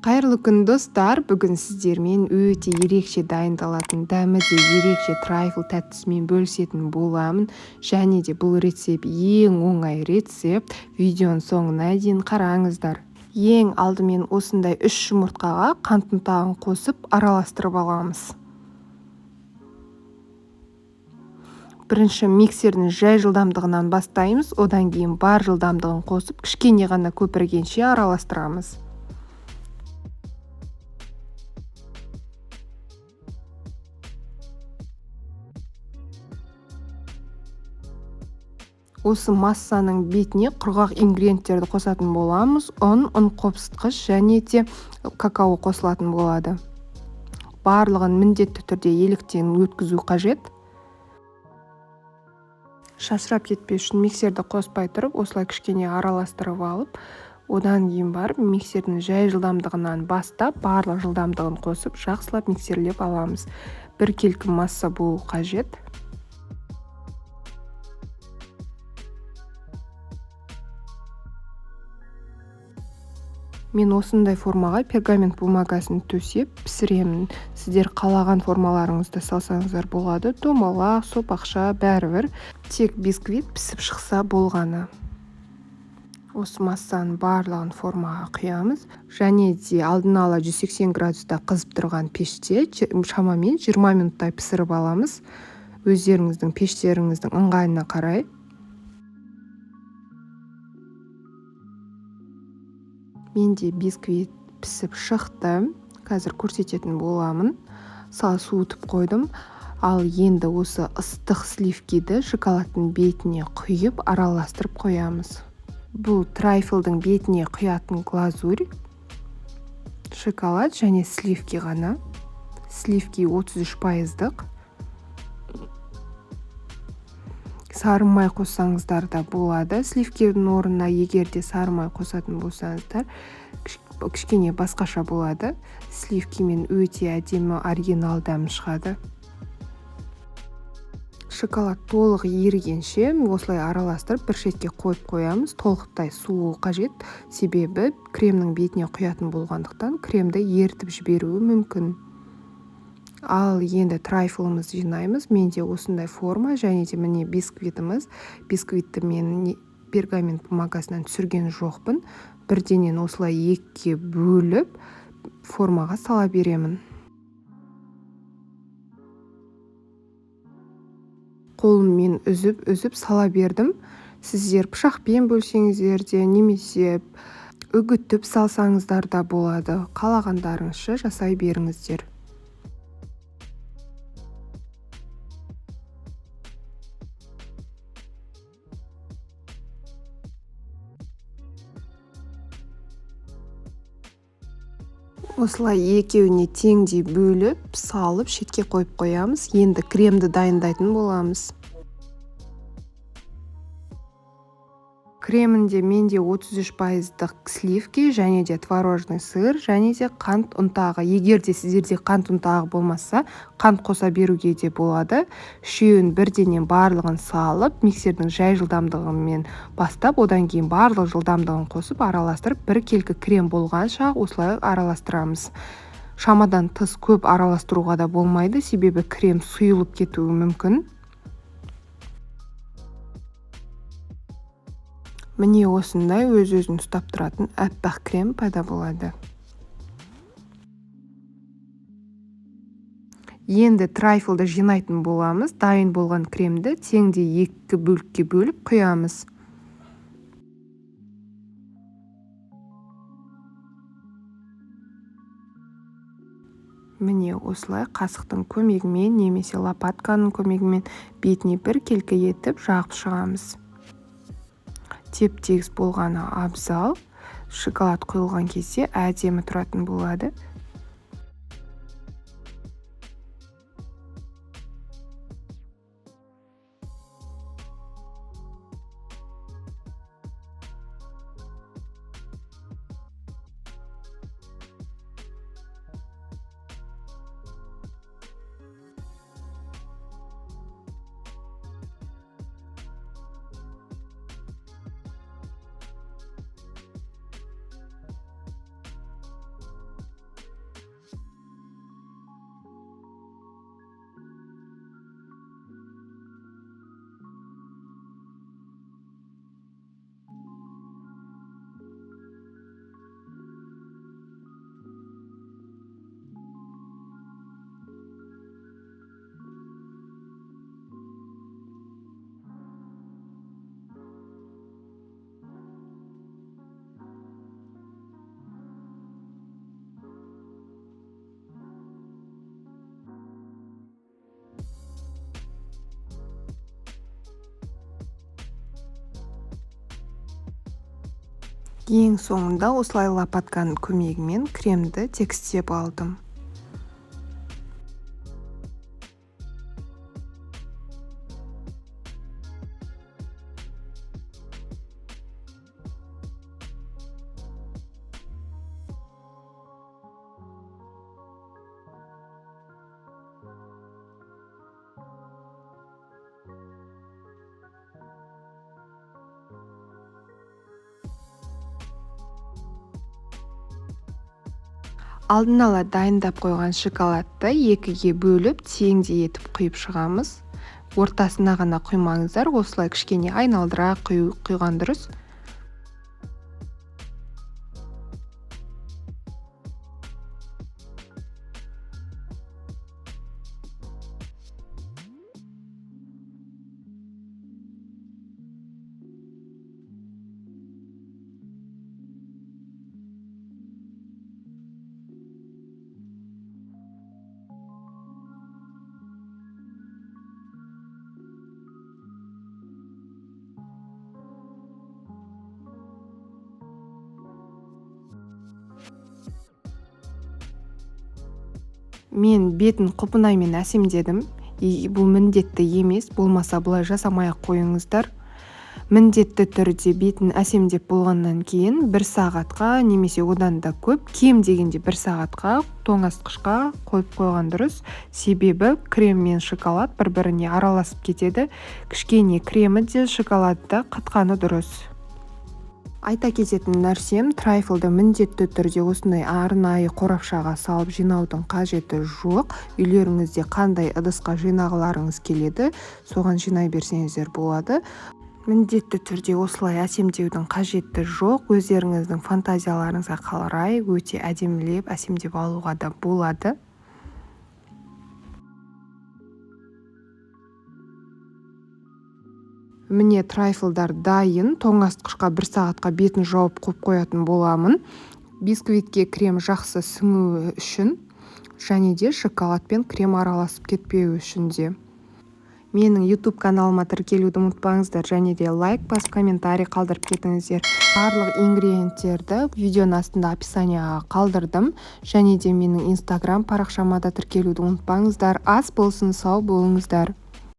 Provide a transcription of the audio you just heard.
Қайырлы күн достар, бүгін сіздермен өте ерекше дайындалатын, дәмі де ерекше трайфл тәттісімен бөлісетін боламын. Және де бұл рецепт ең оңай рецепт. Видеоның соңына дейін қараңыздар. Ең алдымен осындай 3 жұмыртқаға қант ұнтағын қосып араластырып аламыз. Бірінші миксердің жай жылдамдығынан бастаймыз, одан кейін бар жылдамдығын қосып, кішкене ғана көпіргенше араластырамыз. Осы массаның бетіне құрғақ ингредиенттерді қосатын боламыз. ұн қопсытқыш және де какао қосылатын болады. Барлығын міндетті түрде електен өткізу қажет. Шашырап кетпес үшін миксерді қоспай тұрып, осылай кішкене араластырып алып, одан кейін барып миксердің жай жылдамдығынан бастап, барлық жылдамдығын қосып, жақсылап миксерлеп аламыз. Бір келкі масса болу қажет. Мен осындай формаға пергамент бумагасын төсеп пісіремін. Сіздер қалаған формаларыңызды салсаңыздар болады. Домалақ, сопақша, бәрібір. Тек бисквит пісіп шықса болғаны. Осы массаның барлығын формаға құямыз. Және де алдын ала 180 градуста қызып тұрған пеште шамамен 20 минуттай пісіріп аламыз. Өздеріңіздің пештеріңіздің ыңғайына қарай. Менде бисквит пісіп шықты. Қазір көрсететін боламын. Сал суытып қойдым. Ал енді осы ыстық сливкиді шоколадтың бетіне құйып араластырып қоямыз. Бұл трайфлдың бетіне құятын глазурь. Шоколад және сливки ғана. Сливки 33%. Сары май қоссаңыздар да болады. Сливкидің орнына егер де сары май қосатын болсаңыздар, кішкене басқаша болады. Сливкимен өте әдемі оригинал дәм шығады. Шоколад толық ерігенше осылай араластырып бір шетке қойып қоямыз. Толықтай суы қажет. Себебі кремнің бетіне құятын болғандықтан кремді ерітіп жіберуі мүмкін. Ал енді трайфлымызды жинаймыз. Менде осындай форма және де міне бисквитіміз. Бисквитті мен пергамент бумагасынан түсірген жоқпын. Бірденен осылай екіге бөліп формаға сала беремін. Қолыммен үзіп сала бердім. Сіздер пышақпен бөлсеңіздер де немесе үгітіп салсаңыздар да болады. Қалағандарыңызша жасай беріңіздер. Осылай екеуіне теңдей бөліп, салып, шетке қойып қоямыз. Енді кремді дайындайтын боламыз. Кремінде менде 33% сливки және де творожный сыр және де қант ұнтағы. Егер де сіздерде қант ұнтағы болмаса, қант қоса беруге де болады. Үшеуін бірденен барлығын салып, миксердің жай жылдамдығымен бастап, одан кейін барлық жылдамдығын қосып, араластырып, бір келкі крем болғанша осылай араластырамыз. Шамадан тыс көп араластыруға да болмайды, себебі крем сұйылып кетуі мүмкін. Міне осындай өз-өзін ұстап тұратын әппақ крем пайда болады. Енді трайфлды жинайтын боламыз. Дайын болған кремді теңдей 2 бөлікке бөліп құямыз. Міне осылай қасықтың көмегімен немесе лопатканың көмегімен бетіне бір келкі етіп жағып шығамыз. Теп-тегіс болғаны абзал. Шоколад құйылған кезде әдемі тұратын болады. Ең соңында осылай лопатканың көмегімен кремді тегістеп алдым. Алдын ала дайындап қойған шоколадты екіге бөліп теңдей етіп құйып шығамыз. Ортасына ғана құймаңыздар, осылай кішкене айналдыра құйған дұрыс. Мен бетін құпынаймен әсемдедім. Бұл міндетті емес, болмаса бұлай жасамай-ақ қойыңыздар. Міндетті түрде бетін әсемдеп болғаннан кейін 1 сағатқа немесе одан да көп, кем дегенде 1 сағатқа тоңазытқышқа қойып қойған дұрыс. Себебі крем мен шоколад бір-біріне араласып кетеді. Кішкене кремі де шоколадты да қатқаны дұрыс. Айта кететін нәрсем, трайфлды міндетті түрде осындай арнайы қорапшаға салып жинаудың қажеті жоқ. Үйлеріңізде қандай ыдысқа жинағыларыңыз келеді, соған жинай берсеңіздер болады. Міндетті түрде осылай әсемдеудің қажеті жоқ. Өздеріңіздің фантазияларыңызға қарай өте әдемілеп әсемдеп алуға да болады. Міне трайфлдар дайын. Тоңазытқышқа 1 сағатқа бетін жауып қойып қоятын боламын. Бисквитке крем жақсы сіңуі үшін және де шоколад пен крем араласып кетпеуі үшін де. Менің YouTube каналыма тіркелуді ұмытпаңыздар, және де лайк басып комментарий қалдырып кетіңіздер. Барлық ингредиенттерді видеоның астында описанияға қалдырдым, және де менің Instagram парақшама да тіркелуді ұмытпаңыздар. Ас болсын, сау болыңыздар.